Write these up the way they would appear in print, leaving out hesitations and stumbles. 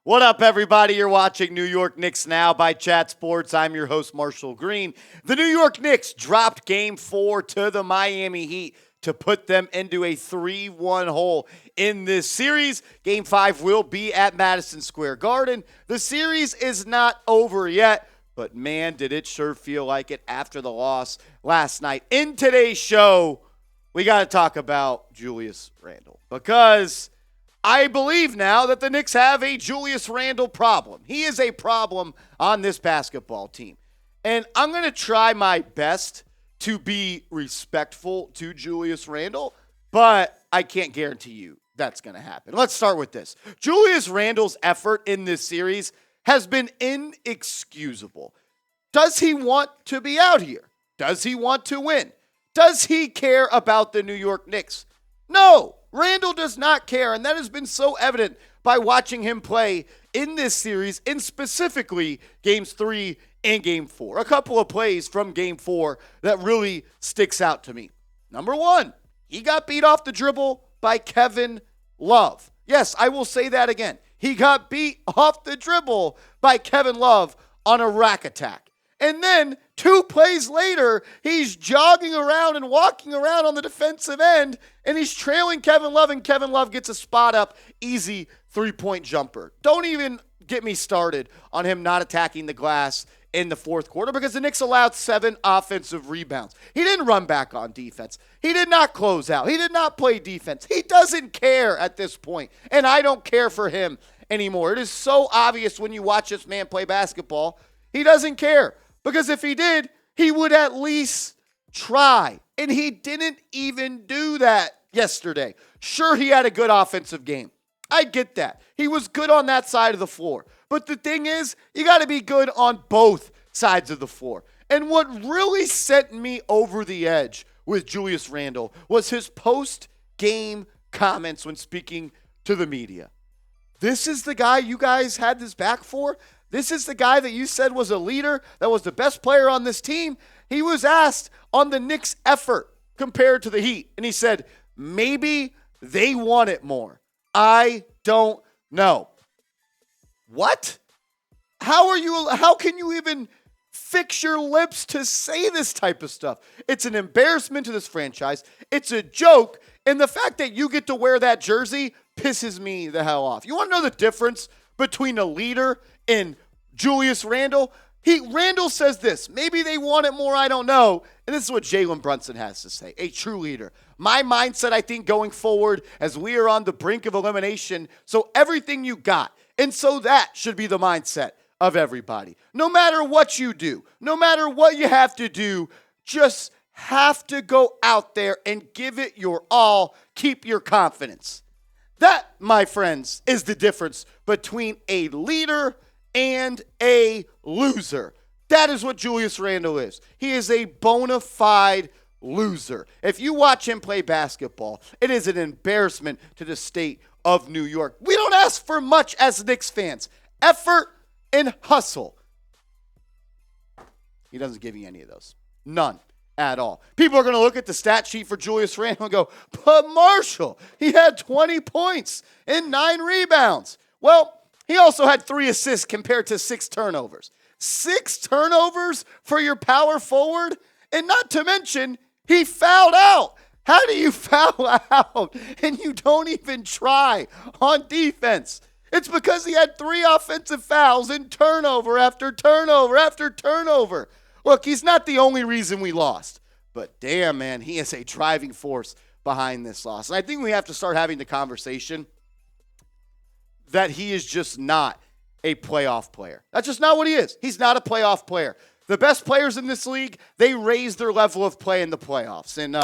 What up, everybody? You're watching New York Knicks Now by Chat Sports. I'm your host, Marshall Green. The New York Knicks dropped Game 4 to the Miami Heat to put them into a 3-1 hole in this series. Game 5 will be at Madison Square Garden. The series is not over yet, but man, did it sure feel like it after the loss last night. In today's show, we got to talk about Julius Randle because I believe now that the Knicks have a Julius Randle problem. He is a problem on this basketball team. And I'm going to try my best to be respectful to Julius Randle, but I can't guarantee you that's going to happen. Let's start with this. Julius Randle's effort in this series has been inexcusable. Does he want to be out here? Does he want to win? Does he care about the New York Knicks? No. Randle does not care, and that has been so evident by watching him play in this series, and specifically Games 3 and Game 4. A couple of plays from Game 4 that really sticks out to me. Number one, he got beat off the dribble by Kevin Love. Yes, I will say that again. He got beat off the dribble by Kevin Love on a rack attack. And then 2 plays later, he's jogging around and walking around on the defensive end, and he's trailing Kevin Love, and Kevin Love gets a spot up, easy 3-point jumper. Don't even get me started on him not attacking the glass in the fourth quarter because the Knicks allowed 7 offensive rebounds. He didn't run back on defense. He did not close out. He did not play defense. He doesn't care at this point, and I don't care for him anymore. It is so obvious when you watch this man play basketball. He doesn't care. Because if he did, he would at least try. And he didn't even do that yesterday. Sure, he had a good offensive game. I get that. He was good on that side of the floor. But the thing is, you got to be good on both sides of the floor. And what really sent me over the edge with Julius Randle was his post-game comments when speaking to the media. This is the guy you guys had this back for? This is the guy that you said was a leader, that was the best player on this team. He was asked on the Knicks' effort compared to the Heat, and he said, maybe they want it more. don't know. What? How can you even fix your lips to say this type of stuff? It's an embarrassment to this franchise. It's a joke, and the fact that you get to wear that jersey pisses me the hell off. You want to know the difference between a leader and Julius Randle? Randle says this, maybe they want it more, I don't know. And this is what Jalen Brunson has to say, a true leader. My mindset, I think, going forward as we are on the brink of elimination, so everything you got. And so that should be the mindset of everybody. No matter what you do, no matter what you have to do, just have to go out there and give it your all. Keep your confidence. That, my friends, is the difference between a leader and a loser. That is what Julius Randle is. He is a bona fide loser. If you watch him play basketball, it is an embarrassment to the state of New York. We don't ask for much as Knicks fans. Effort and hustle. He doesn't give you any of those. None. At all. People are going to look at the stat sheet for Julius Randle and go, but Marshall, he had 20 points and 9 rebounds. Well, he also had 3 assists compared to 6 turnovers. 6 turnovers for your power forward? And not to mention, he fouled out. How do you foul out and you don't even try on defense? It's because he had 3 offensive fouls and turnover after turnover after turnover. Look, he's not the only reason we lost, but damn, man, he is a driving force behind this loss. And I think we have to start having the conversation that he is just not a playoff player. That's just not what he is. He's not a playoff player. The best players in this league, they raise their level of play in the playoffs. And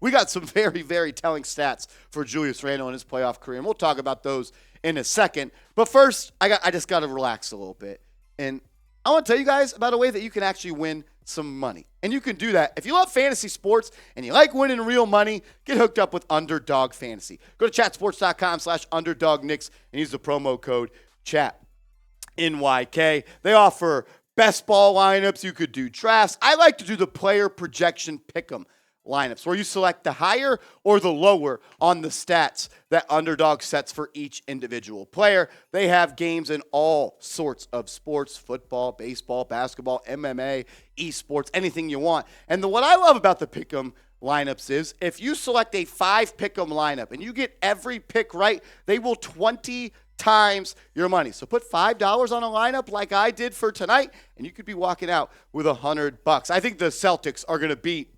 we got some very, very telling stats for Julius Randle in his playoff career, and we'll talk about those in a second. But first, I just got to relax a little bit. And I want to tell you guys about a way that you can actually win some money. And you can do that. If you love fantasy sports and you like winning real money, get hooked up with Underdog Fantasy. Go to chatsports.com/UnderdogKnicks and use the promo code ChatNYK. They offer best ball lineups. You could do drafts. I like to do the player projection pick'em lineups, where you select the higher or the lower on the stats that Underdog sets for each individual player. They have games in all sorts of sports: football, baseball, basketball, MMA, esports, anything you want. And what I love about the Pick'em lineups is if you select a 5 Pick'em lineup and you get every pick right, they will 20 times your money. So put $5 on a lineup like I did for tonight, and you could be walking out with $100. I think the Celtics are going to beat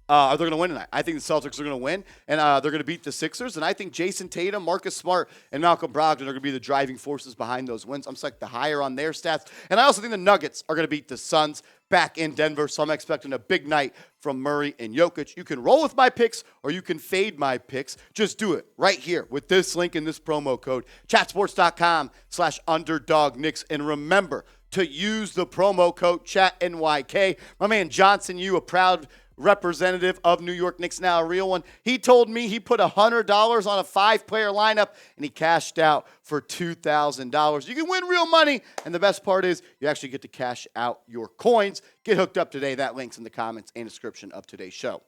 they're going to win tonight. I think the Celtics are going to win, and they're going to beat the Sixers. And I think Jason Tatum, Marcus Smart, and Malcolm Brogdon are going to be the driving forces behind those wins. I'm like the higher on their stats. And I also think the Nuggets are going to beat the Suns back in Denver. So I'm expecting a big night from Murray and Jokic. You can roll with my picks or you can fade my picks. Just do it right here with this link and this promo code, chatsports.com/underdogknicks. And remember to use the promo code ChatNYK. My man Johnson, you a proud representative of New York Knicks, now a real one. He told me he put $100 on a 5-player lineup and he cashed out for $2,000. You can win real money, and the best part is you actually get to cash out your coins. Get hooked up today. That link's in the comments and description of today's show.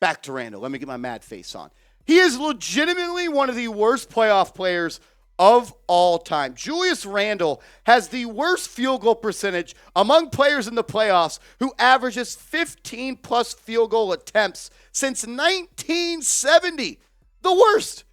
Back to Randle. Let me get my mad face on. He is legitimately one of the worst playoff players of all time. Julius Randle has the worst field goal percentage among players in the playoffs, who averages 15-plus field goal attempts since 1970. The worst.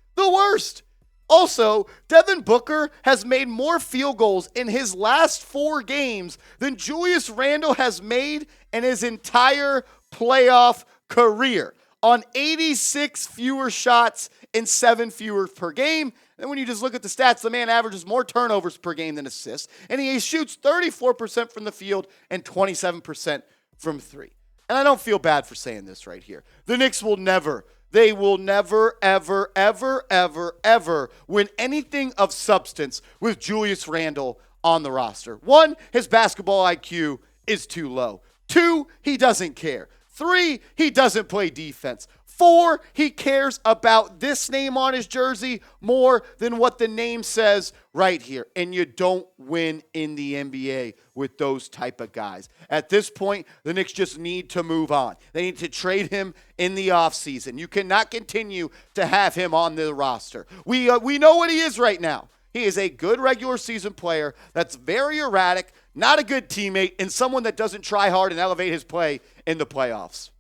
Also, Devin Booker has made more field goals in his last 4 games than Julius Randle has made in his entire playoff career, on 86 fewer shots and 7 fewer per game. And when you just look at the stats, the man averages more turnovers per game than assists, and he shoots 34% from the field and 27% from 3. And I don't feel bad for saying this right here. The Knicks will never, ever, ever win anything of substance with Julius Randle on the roster. 1, his basketball IQ is too low. 2, he doesn't care. 3, he doesn't play defense. 4, he cares about this name on his jersey more than what the name says right here. And you don't win in the NBA with those type of guys. At this point, the Knicks just need to move on. They need to trade him in the offseason. You cannot continue to have him on the roster. We know what he is right now. He is a good regular season player that's very erratic, not a good teammate, and someone that doesn't try hard and elevate his play in the playoffs.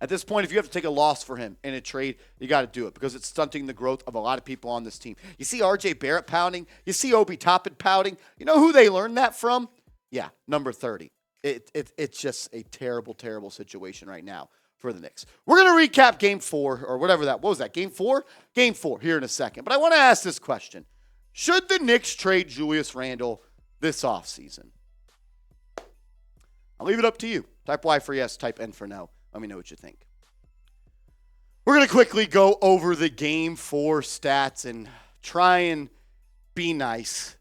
At this point, if you have to take a loss for him in a trade, you got to do it because it's stunting the growth of a lot of people on this team. You see RJ Barrett pouting. You see Obi Toppin pouting. You know who they learned that from? Yeah, number 30. It's just a terrible, terrible situation right now for the Knicks. We're going to recap Game 4 or whatever that was. That Game 4? Game 4 here in a second. But I want to ask this question. Should the Knicks trade Julius Randle this offseason? I'll leave it up to you. Type Y for yes, type N for no. Let me know what you think. We're going to quickly go over the Game 4 stats and try and be nice.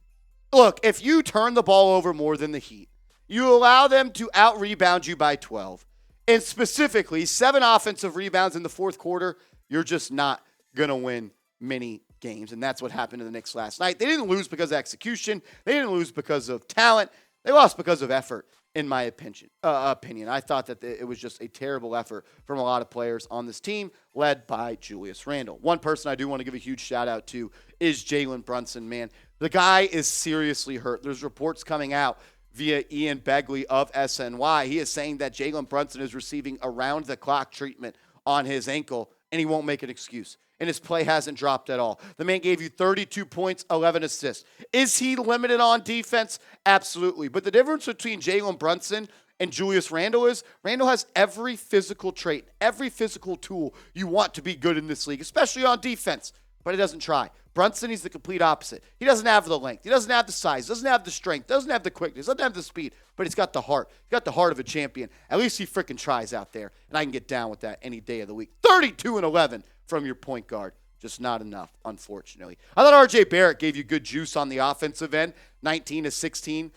Look, if you turn the ball over more than the Heat, you allow them to out-rebound you by 12, and specifically 7 offensive rebounds in the fourth quarter, you're just not going to win many games. And that's what happened to the Knicks last night. They didn't lose because of execution. They didn't lose because of talent. They lost because of effort. In my opinion. I thought that it was just a terrible effort from a lot of players on this team, led by Julius Randle. One person I do want to give a huge shout out to is Jalen Brunson, man. The guy is seriously hurt. There's reports coming out via Ian Begley of SNY. He is saying that Jalen Brunson is receiving around-the-clock treatment on his ankle, and he won't make an excuse. And his play hasn't dropped at all. The man gave you 32 points, 11 assists. Is he limited on defense? Absolutely. But the difference between Jalen Brunson and Julius Randle is Randle has every physical trait, every physical tool you want to be good in this league, especially on defense, but he doesn't try. Brunson, he's the complete opposite. He doesn't have the length. He doesn't have the size. Doesn't have the strength. Doesn't have the quickness. Doesn't have the speed. But he's got the heart. He's got the heart of a champion. At least he freaking tries out there, and I can get down with that any day of the week. 32-11 from your point guard. Just not enough, unfortunately. I thought RJ Barrett gave you good juice on the offensive end. 9 to 16,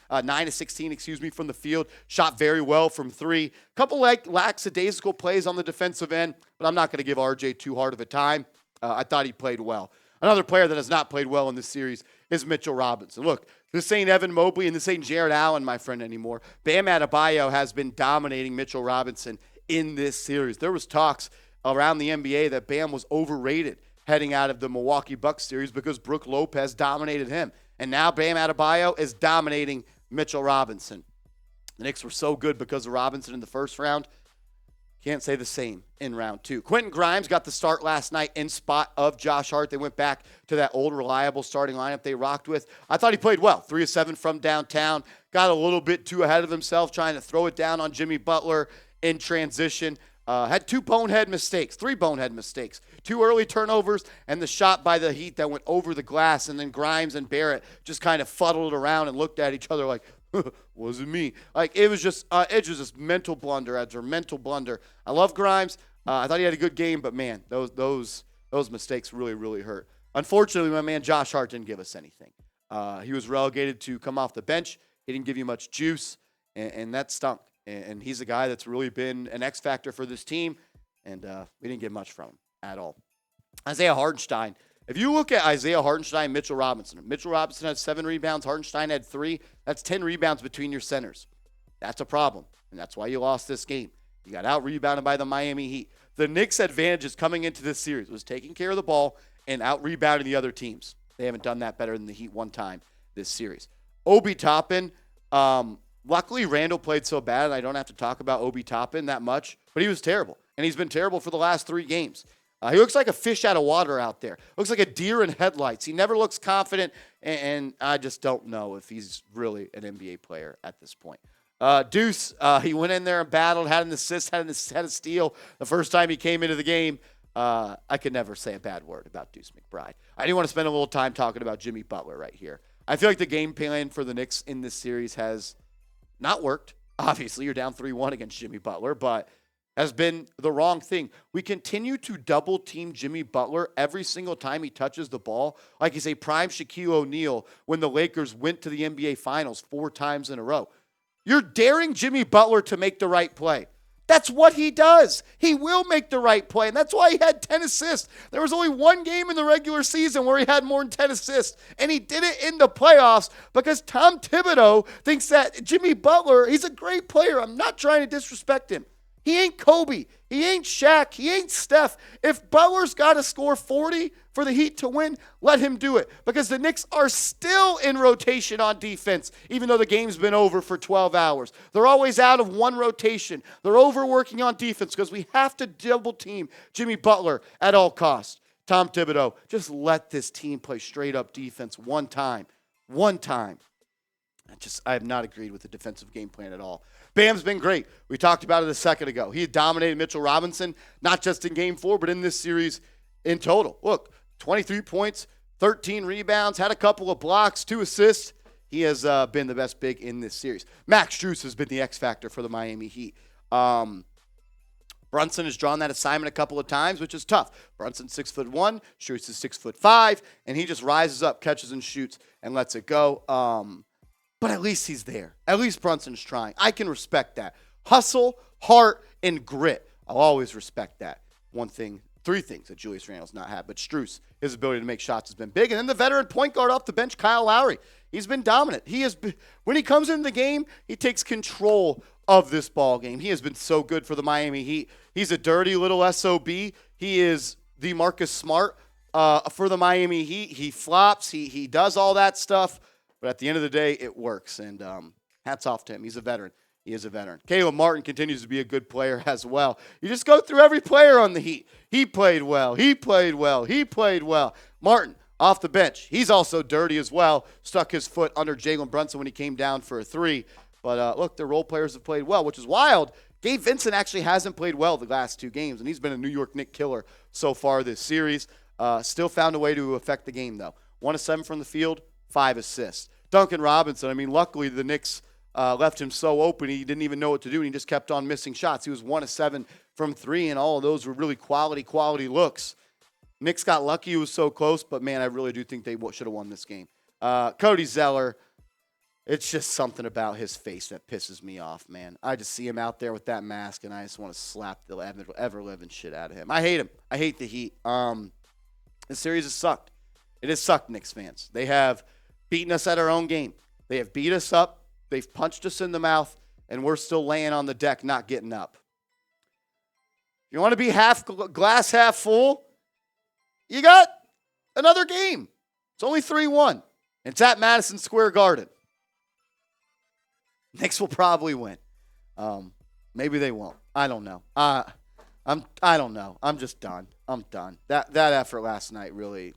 from the field. Shot very well from 3. Couple lackadaisical plays on the defensive end, but I'm not going to give RJ too hard of a time. I thought he played well. Another player that has not played well in this series is Mitchell Robinson. Look, this ain't Evan Mobley and this ain't Jared Allen, my friend, anymore. Bam Adebayo has been dominating Mitchell Robinson in this series. There was talks around the NBA that Bam was overrated heading out of the Milwaukee Bucks series because Brook Lopez dominated him. And now Bam Adebayo is dominating Mitchell Robinson. The Knicks were so good because of Robinson in the first round. Can't say the same in round two. Quentin Grimes got the start last night in spot of Josh Hart. They went back to that old, reliable starting lineup they rocked with. I thought he played well. 3 of 7 from downtown. Got a little bit too ahead of himself trying to throw it down on Jimmy Butler in transition. Had 3 bonehead mistakes. 2 early turnovers and the shot by the Heat that went over the glass, and then Grimes and Barrett just kind of fuddled around and looked at each other like, wasn't me. Like, it was just mental blunder after mental blunder. I love Grimes. I thought he had a good game, but man, those mistakes really, really hurt. Unfortunately, my man Josh Hart didn't give us anything. He was relegated to come off the bench. He didn't give you much juice, and that stunk. And he's a guy that's really been an X factor for this team, and we didn't get much from him at all. Isaiah Hartenstein. If you look at Isaiah Hartenstein, Mitchell Robinson had 7 rebounds. Hartenstein had 3. That's 10 rebounds between your centers. That's a problem, and that's why you lost this game. You got out-rebounded by the Miami Heat. The Knicks' advantages coming into this series was taking care of the ball and out-rebounding the other teams. They haven't done that better than the Heat one time this series. Obi Toppin, luckily Randle played so bad, and I don't have to talk about Obi Toppin that much, but he was terrible, and he's been terrible for the last 3 games. He looks like a fish out of water out there. Looks like a deer in headlights. He never looks confident, and I just don't know if he's really an NBA player at this point. Deuce, he went in there and battled, had an assist, had a steal the first time he came into the game. I could never say a bad word about Deuce McBride. I do want to spend a little time talking about Jimmy Butler right here. I feel like the game plan for the Knicks in this series has not worked. Obviously, you're down 3-1 against Jimmy Butler, but has been the wrong thing. We continue to double team Jimmy Butler every single time he touches the ball. Like he's a prime Shaquille O'Neal when the Lakers went to the NBA Finals 4 times in a row. You're daring Jimmy Butler to make the right play. That's what he does. He will make the right play, and that's why he had 10 assists. There was only 1 game in the regular season where he had more than 10 assists, and he did it in the playoffs because Tom Thibodeau thinks that Jimmy Butler, he's a great player. I'm not trying to disrespect him. He ain't Kobe. He ain't Shaq. He ain't Steph. If Butler's got to score 40 for the Heat to win, let him do it. Because the Knicks are still in rotation on defense, even though the game's been over for 12 hours. They're always out of 1 rotation. They're overworking on defense because we have to double team Jimmy Butler at all costs. Tom Thibodeau, just let this team play straight up defense one time. One time. I have not agreed with the defensive game plan at all. Bam's been great. We talked about it a second ago. He had dominated Mitchell Robinson, not just in Game 4, but in this series in total. Look, 23 points, 13 rebounds, had a couple of blocks, 2 assists. He has been the best big in this series. Max Strus has been the X factor for the Miami Heat. Brunson has drawn that assignment a couple of times, which is tough. Brunson's 6'1", Strus is 6'5", and he just rises up, catches and shoots, and lets it go. But at least he's there. At least Brunson's trying. I can respect that. Hustle, heart, and grit. I'll always respect that. 3 things that Julius Randle's not had. But Strus, his ability to make shots has been big. And then the veteran point guard off the bench, Kyle Lowry. He's been dominant. When he comes into the game, he takes control of this ball game. He has been so good for the Miami Heat. He's a dirty little SOB. He is the Marcus Smart for the Miami Heat. He flops. He does all that stuff. But at the end of the day, it works, and hats off to him. He's a veteran. He is a veteran. Caleb Martin continues to be a good player as well. You just go through every player on the Heat. He played well. He played well. He played well. Martin, off the bench. He's also dirty as well. Stuck his foot under Jalen Brunson when he came down for a 3. But, look, their role players have played well, which is wild. Gabe Vincent actually hasn't played well the last 2 games, and he's been a New York Knicks killer so far this series. Still found a way to affect the game, though. 1 of 7 from the field. 5 assists. Duncan Robinson, luckily the Knicks left him so open he didn't even know what to do, and he just kept on missing shots. He was 1 of 7 from 3, and all of those were really quality looks. Knicks got lucky he was so close, but, man, I really do think they should have won this game. Cody Zeller, it's just something about his face that pisses me off, man. I just see him out there with that mask, and I just want to slap the ever-living shit out of him. I hate him. I hate the Heat. This series has sucked. It has sucked, Knicks fans. They have beaten us at our own game. They have beat us up. They've punched us in the mouth, and we're still laying on the deck, not getting up. If you want to be glass half full, you got another game. It's only 3-1. It's at Madison Square Garden. Knicks will probably win. Maybe they won't. I don't know. I don't know. I'm just done. I'm done. That effort last night really,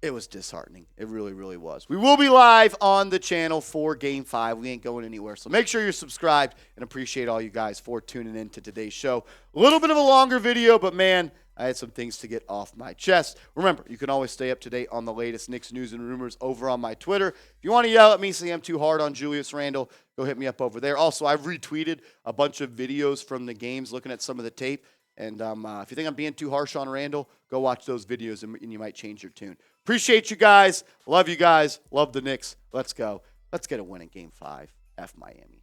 it was disheartening. It really, really was. We will be live on the channel for Game 5. We ain't going anywhere. So make sure you're subscribed, and appreciate all you guys for tuning in to today's show. A little bit of a longer video, but man, I had some things to get off my chest. Remember, you can always stay up to date on the latest Knicks news and rumors over on my Twitter. If you want to yell at me, say I'm too hard on Julius Randle, go hit me up over there. Also, I've retweeted a bunch of videos from the games, looking at some of the tape. And if you think I'm being too harsh on Randle, go watch those videos, and you might change your tune. Appreciate you guys. Love you guys. Love the Knicks. Let's go. Let's get a win in Game 5. F Miami.